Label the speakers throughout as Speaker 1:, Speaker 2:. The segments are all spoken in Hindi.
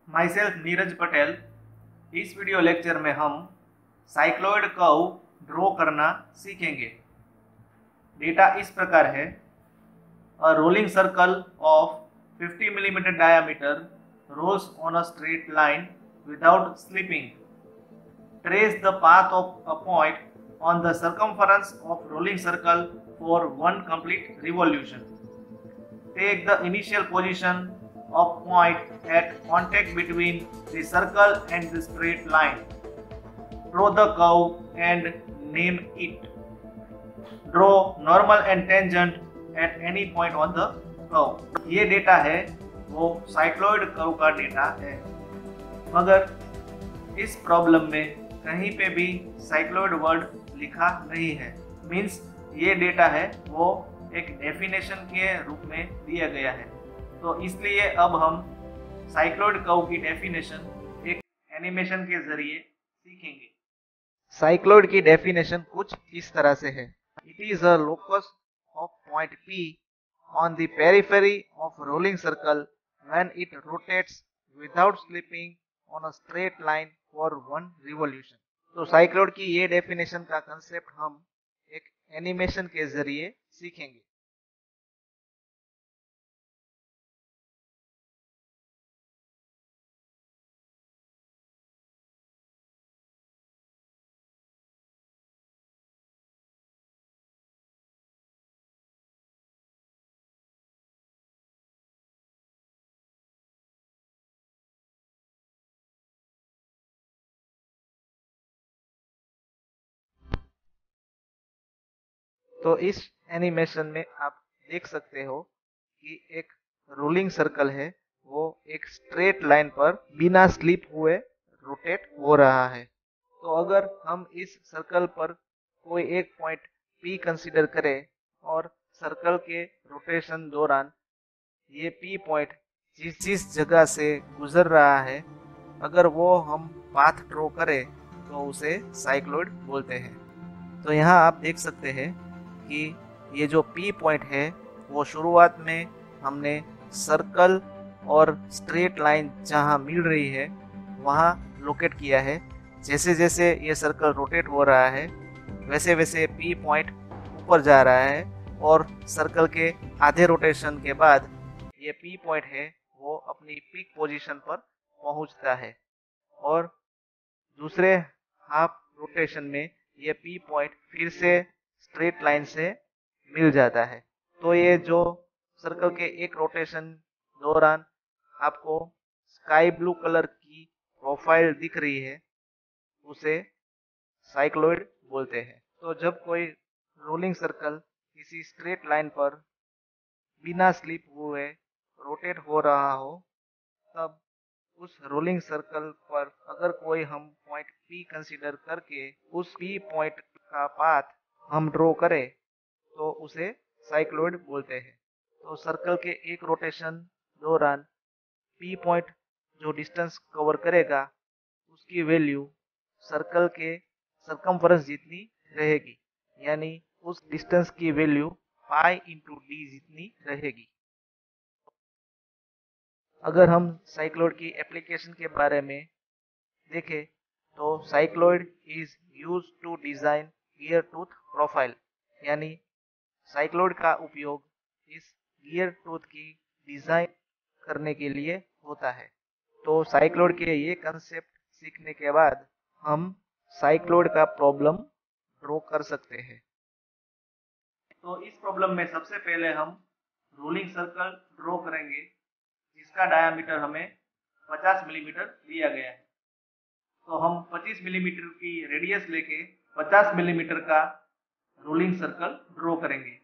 Speaker 1: My self Neeraj Patel. इस वीडियो लेक्चर में हम साइक्लॉइड कर्व ड्रॉ करना सीखेंगे। डेटा इस प्रकार है: a rolling circle of 50 mm diameter rolls on a straight line without slipping. Trace the path of a point on the circumference of rolling circle for one complete revolution. Take the initial position of point at contact between the circle and the straight line. Draw the curve and name it. Draw normal and tangent at any point on the curve. ये डेटा है वो साइक्लॉइड कर्व का डेटा है, मगर इस प्रॉब्लम में कहीं पे भी साइक्लॉइड वर्ड लिखा नहीं है। मीन्स ये डेटा है वो एक डेफिनेशन के रूप में दिया गया है। तो इसलिए अब हम साइक्लॉइड कर्व की डेफिनेशन एक एनिमेशन के जरिए सीखेंगे। साइक्लॉइड की डेफिनेशन कुछ इस तरह से है: it is a locus of point P on the periphery of rolling circle when it rotates without slipping on a straight line for one revolution। तो साइक्लॉइड की ये डेफिनेशन का कंसेप्ट हम एक एनिमेशन के जरिए सीखेंगे। तो इस एनिमेशन में आप देख सकते हो कि एक रोलिंग सर्कल है, वो एक स्ट्रेट लाइन पर बिना स्लिप हुए रोटेट हो रहा है। तो अगर हम इस सर्कल पर कोई एक पॉइंट P कंसीडर करें और सर्कल के रोटेशन दौरान ये P पॉइंट जिस जिस जगह से गुजर रहा है, अगर वो हम पाथ ड्रॉ करें तो उसे साइक्लॉइड बोलते हैं। तो यहाँ आप देख सकते हैं कि ये जो P पॉइंट है वो शुरुआत में हमने सर्कल और स्ट्रेट लाइन जहाँ मिल रही है वहाँ लोकेट किया है। जैसे जैसे ये सर्कल रोटेट हो रहा है वैसे वैसे P पॉइंट ऊपर जा रहा है और सर्कल के आधे रोटेशन के बाद ये P पॉइंट है वो अपनी पीक पोजीशन पर पहुंचता है और दूसरे हाफ रोटेशन में ये P पॉइंट फिर से स्ट्रेट लाइन से मिल जाता है। तो ये जो सर्कल के एक रोटेशन दौरान आपको स्काई ब्लू कलर की प्रोफाइल दिख रही है उसे साइक्लॉइड बोलते हैं। तो जब कोई रोलिंग सर्कल किसी स्ट्रेट लाइन पर बिना स्लिप हुए रोटेट हो रहा हो, तब उस रोलिंग सर्कल पर अगर कोई हम पॉइंट P कंसीडर करके उस P पॉइंट का पाथ हम ड्रॉ करें तो उसे साइक्लॉइड बोलते हैं। तो सर्कल के एक रोटेशन दौरान P पॉइंट जो डिस्टेंस कवर करेगा उसकी वैल्यू सर्कल के सरकमफेरेंस जितनी रहेगी, यानी उस डिस्टेंस की वैल्यू पाई इंटू डी जितनी रहेगी। अगर हम साइक्लॉइड की एप्लीकेशन के बारे में देखें तो cycloid is used to design gear tooth profile, यानी साइक्लॉइड का उपयोग इस गियर टूथ की डिजाइन करने के लिए होता है। तो साइक्लॉइड के ये कंसेप्ट सीखने के बाद हम साइक्लॉइड का प्रॉब्लम ड्रॉ कर सकते हैं। तो इस प्रॉब्लम में सबसे पहले हम रोलिंग सर्कल ड्रॉ करेंगे जिसका डायामीटर हमें 50 मिलीमीटर दिया गया है। तो हम 25 मिलीमीटर की रेडियस लेके 50 मिलीमीटर का रोलिंग सर्कल ड्रॉ करेंगे।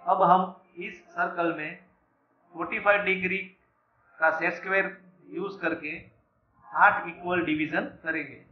Speaker 1: अब हम इस सर्कल में 45 डिग्री का सेट स्क्वायर यूज करके 8 इक्वल डिवीजन करेंगे।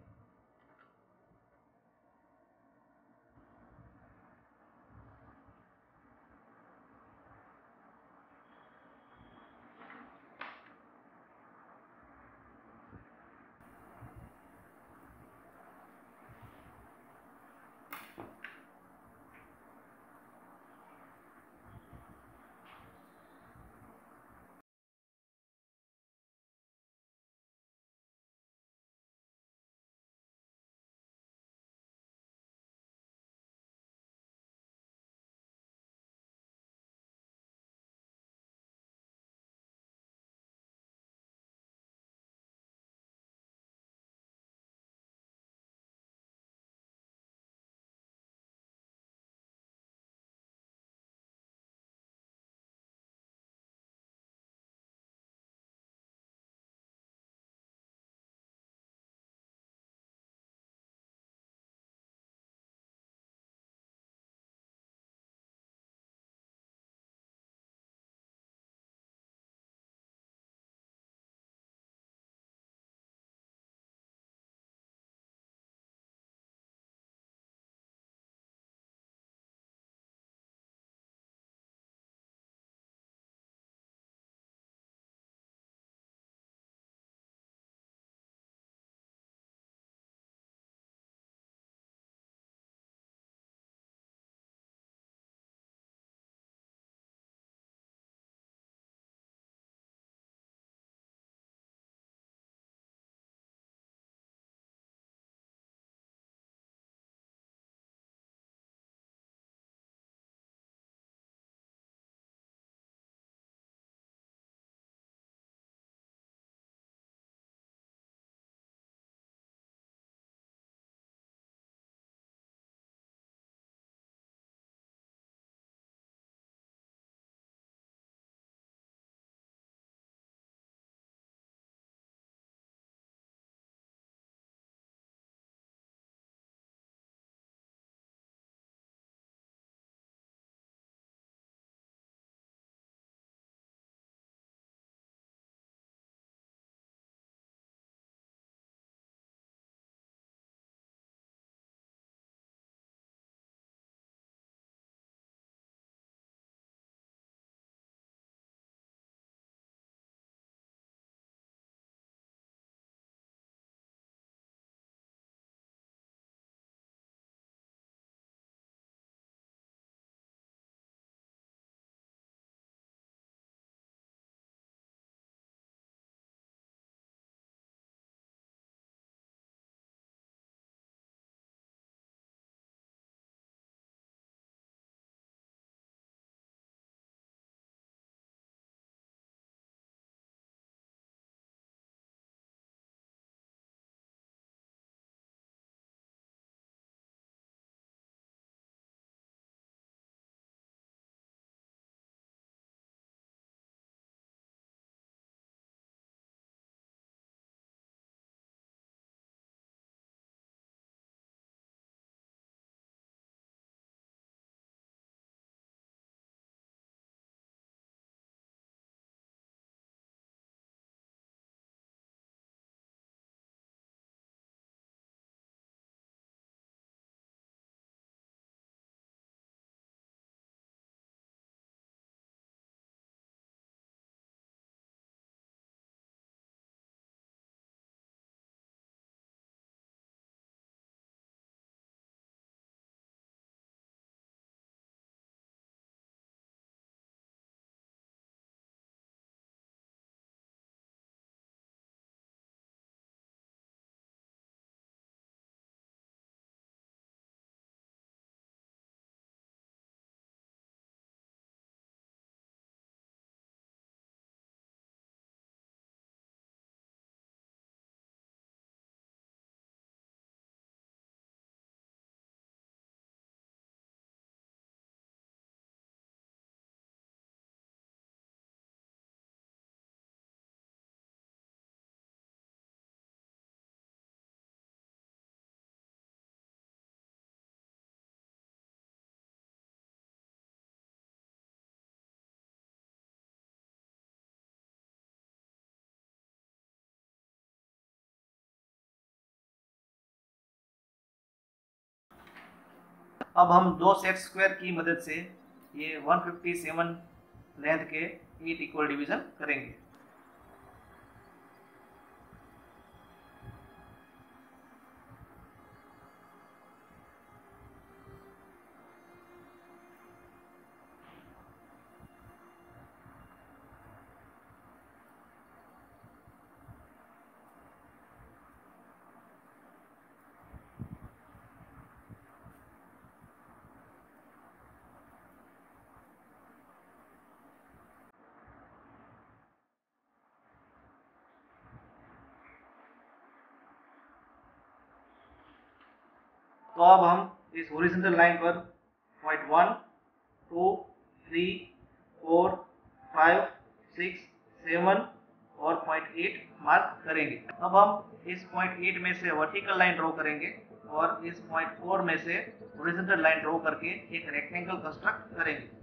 Speaker 1: अब हम दो सेट स्क्वायर की मदद से ये 157 लेंथ के 8 इक्वल डिवीजन करेंगे। तो अब हम इस हॉरिजॉन्टल लाइन पर पॉइंट 1, 2, 3, 4, 5, 6, 7 और पॉइंट 8 मार्क करेंगे। अब हम इस पॉइंट 8 में से वर्टिकल लाइन ड्रॉ करेंगे और इस पॉइंट 4 में से हॉरिजॉन्टल लाइन ड्रॉ करके एक रेक्टेंगल कंस्ट्रक्ट करेंगे।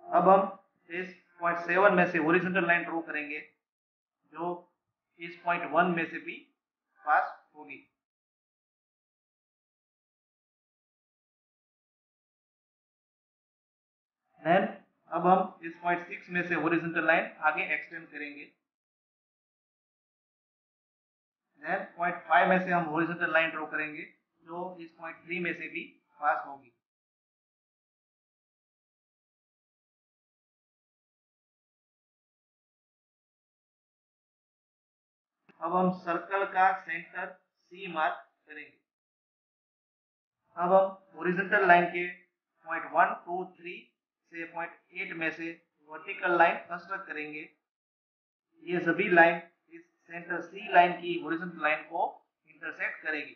Speaker 1: अब हम इस पॉइंट 7 में से हॉरिजॉन्टल लाइन ड्रॉ करेंगे जो इस पॉइंट 1 में से भी पास होगी। देन अब हम इस पॉइंट 6 में से हॉरिजॉन्टल लाइन आगे एक्सटेंड करेंगे। देन पॉइंट 5 में से हम हॉरिजॉन्टल लाइन ड्रॉ करेंगे जो इस पॉइंट 3 में से भी पास होगी। अब हम सर्कल का सेंटर सी मार्क करेंगे। अब हम हॉरिजॉन्टल लाइन के पॉइंट 1, 2, 3 से पॉइंट 8 में से वर्टिकल लाइन कंस्ट्रक्ट करेंगे। ये सभी लाइन इस सेंटर सी लाइन की हॉरिजॉन्टल लाइन को इंटरसेक्ट करेगी।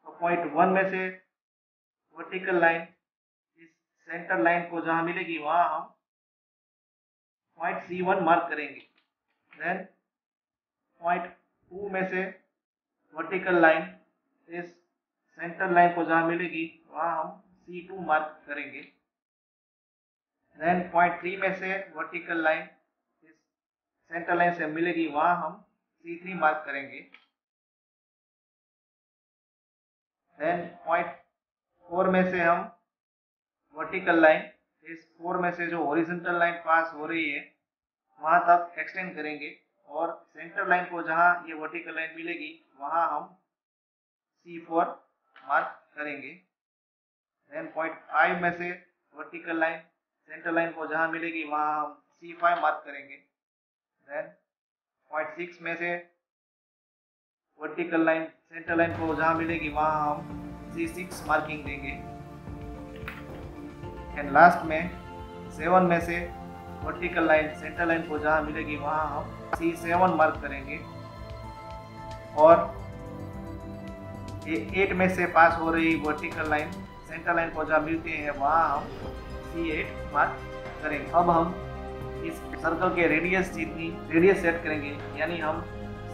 Speaker 1: तो पॉइंट 1 में से वर्टिकल लाइन इस सेंटर लाइन को जहां मिलेगी वहां हम पॉइंट C1 मार्क करेंगे। देन पॉइंट 2 में से वर्टिकल लाइन इस सेंटर लाइन को जहां मिलेगी वहां हम C2 मार्क करेंगे। देन पॉइंट 3 में से वर्टिकल लाइन इस सेंटर लाइन से मिलेगी वहां हम C3 मार्क करेंगे। देन पॉइंट 4 में से हम वर्टिकल लाइन इस 4 में से जो हॉरिजॉन्टल लाइन पास हो रही है वहां तक एक्सटेंड करेंगे और सेंटर लाइन को जहां ये वर्टिकल लाइन मिलेगी वहां हम C4 मार्क करेंगे। देन पॉइंट 5 में से वर्टिकल लाइन सेंटर लाइन को जहां मिलेगी वहां हम C5 मार्क करेंगे। देन पॉइंट 6 में से वर्टिकल लाइन सेंटर लाइन को जहां मिलेगी वहां हम C6 मार्किंग देंगे। एंड लास्ट में 7 में से वर्टिकल लाइन सेंटर लाइन को जहां मिलेगी वहां हम C7 मार्क करेंगे और ये 8 में से पास हो रही वर्टिकल लाइन सेंटर लाइन को जहां मिलती है वहां हम C8 मार्क करेंगे। अब हम इस सर्कल के रेडियस जितनी रेडियस सेट करेंगे, यानी हम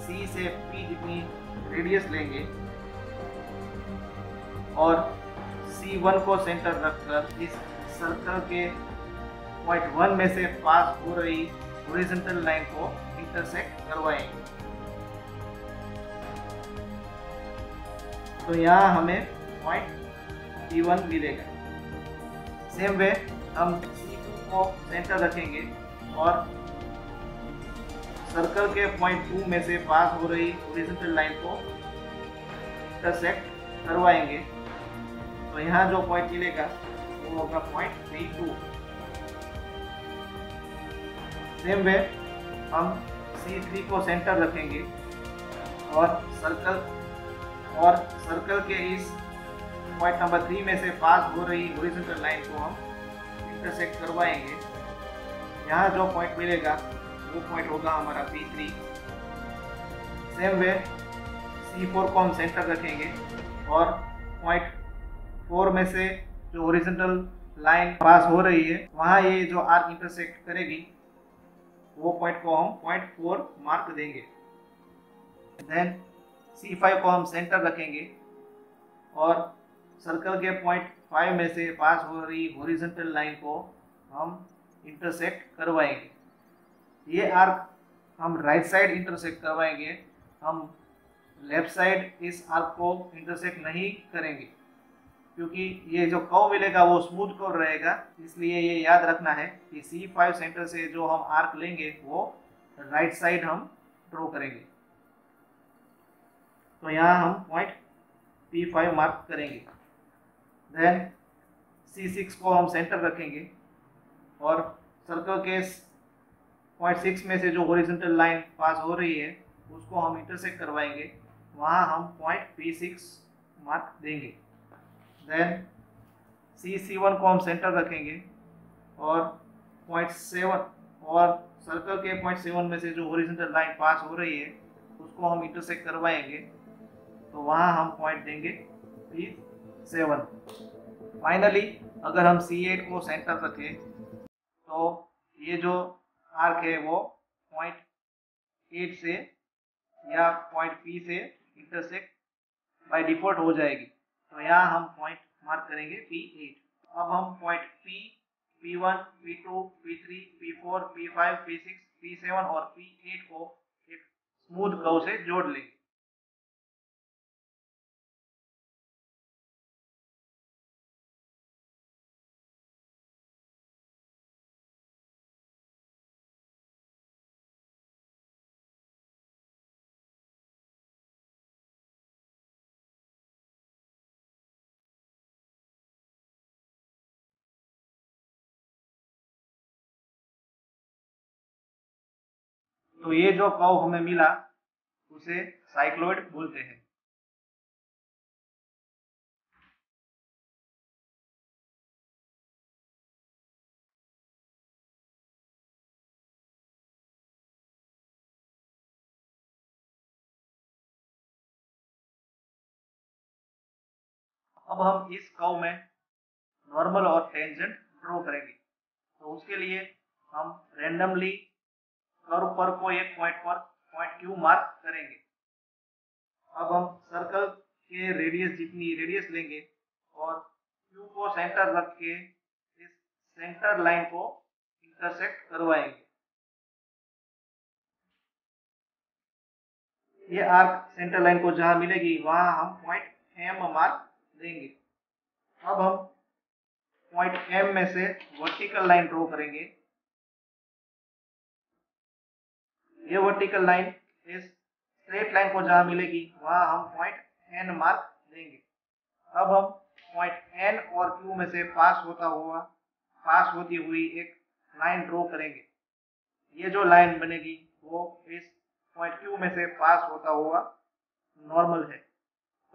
Speaker 1: C से P जितनी रेडियस लेंगे और C1 को सेंटर रखकर इस सर्कल के पॉइंट 1 में से पास हो रही हॉरिजॉन्टल लाइन को इंटरसेक्ट करवाएंगे। तो यहाँ हमें पॉइंट P1 मिलेगा। सेम वे हम C2 को सेंटर रखेंगे और सर्कल के पॉइंट 2 में से पास हो रही हॉरिजॉन्टल लाइन को इंटरसेक्ट करवाएंगे। तो यहाँ जो पॉइंट मिलेगा वो होगा पॉइंट P2। सेम वे हम C3 को सेंटर रखेंगे और सर्कल के इस पॉइंट नंबर 3 में से पास हो रही हॉरिजॉन्टल लाइन को हम इंटरसेक्ट करवाएंगे। यहाँ जो पॉइंट मिलेगा वो पॉइंट होगा हमारा P3। सेम वे C4 को हम सेंटर रखेंगे और पॉइंट 4 में से जो हॉरिजॉन्टल लाइन पास हो रही है वहां ये जो आर्क इंटरसेक्ट करेगी वो पॉइंट को हम पॉइंट 4 मार्क देंगे। देन C5 को हम सेंटर रखेंगे और सर्कल के पॉइंट 5 में से पास हो रही हॉरिजॉन्टल लाइन को हम इंटरसेक्ट करवाएंगे। ये आर्क हम राइट साइड इंटरसेक्ट करवाएंगे, हम लेफ्ट साइड इस आर्क को इंटरसेक्ट नहीं करेंगे क्योंकि ये जो कर्व मिलेगा वो स्मूथ कर्व रहेगा। इसलिए ये याद रखना है कि C5 सेंटर से जो हम आर्क लेंगे वो राइट साइड हम ड्रॉ करेंगे। तो यहाँ हम पॉइंट P5 मार्क करेंगे। देन C6 को हम सेंटर रखेंगे और सर्कल के पॉइंट 6 में से जो हॉरिजॉन्टल लाइन पास हो रही है उसको हम इंटरसेक्ट करवाएंगे, वहाँ हम पॉइंट P6 मार्क देंगे। देन C7 को हम सेंटर रखेंगे और पॉइंट 7 और सर्कल के पॉइंट 7 में से जो हॉरिजॉन्टल लाइन पास हो रही है उसको हम इंटरसेक्ट करवाएंगे, तो वहाँ हम पॉइंट देंगे P7। फाइनली अगर हम C8 को सेंटर रखें तो ये जो आर्क है वो पॉइंट 8 से या पॉइंट P से इंटरसेक्ट बाय डिफॉल्ट हो जाएगी। तो यहाँ हम पॉइंट मार्क करेंगे P8। अब हम point P, P1, P2, P3, P4, P5, P6, P7 और P8 को एक स्मूथ कर्व से जोड़ लेंगे। तो ये जो कर्व हमें मिला उसे साइक्लॉइड बोलते हैं। अब हम इस कर्व में नॉर्मल और टेंजेंट ड्रॉ करेंगे। तो उसके लिए हम रैंडमली कर्व पर को एक पॉइंट पर पॉइंट Q मार्क करेंगे। अब हम सर्कल के रेडियस जितनी रेडियस लेंगे और Q को सेंटर रख के इस सेंटर लाइन को इंटरसेक्ट करवाएंगे। ये आर्क सेंटर लाइन को जहां मिलेगी वहां हम पॉइंट M मार्क देंगे। अब हम पॉइंट M में से वर्टिकल लाइन ड्रॉ करेंगे। ये वर्टिकल लाइन इस स्ट्रेट लाइन को जहां मिलेगी वहां हम पॉइंट N मार्क देंगे। अब हम पॉइंट N और Q में से पास होती हुई एक लाइन ड्रॉ करेंगे। ये जो लाइन बनेगी वो इस पॉइंट Q में से पास होता हुआ नॉर्मल है,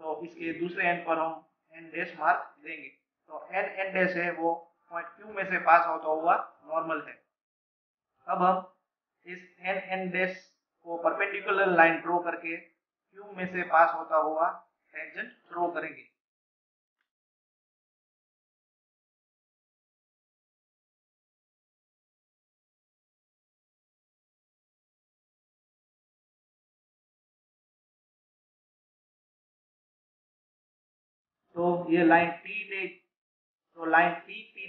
Speaker 1: तो इसके दूसरे एंड पर हम N डैश मार्क देंगे। तो N डैश है वो पॉइंट Q में से पास होता हुआ नॉर्मल है। अब हम इस N डैश को परपेंडिकुलर लाइन ड्रॉ करके Q में से पास होता हुआ टेंजेंट ड्रॉ करेंगे। तो ये लाइन T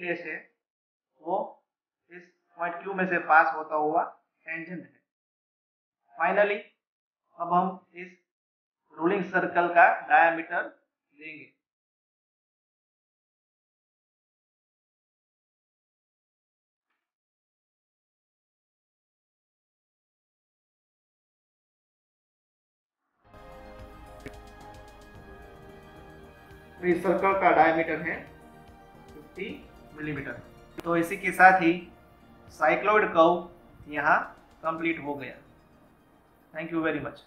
Speaker 1: डैश है वो इस पॉइंट Q में से पास होता हुआ टेंजेंट है। फाइनली अब हम इस रूलिंग सर्कल का डायमीटर देंगे। तो इस सर्कल का डायमीटर है 50 मिलीमीटर। तो इसी के साथ ही साइक्लॉइड कर्व यहाँ कंप्लीट हो गया। Thank you very much.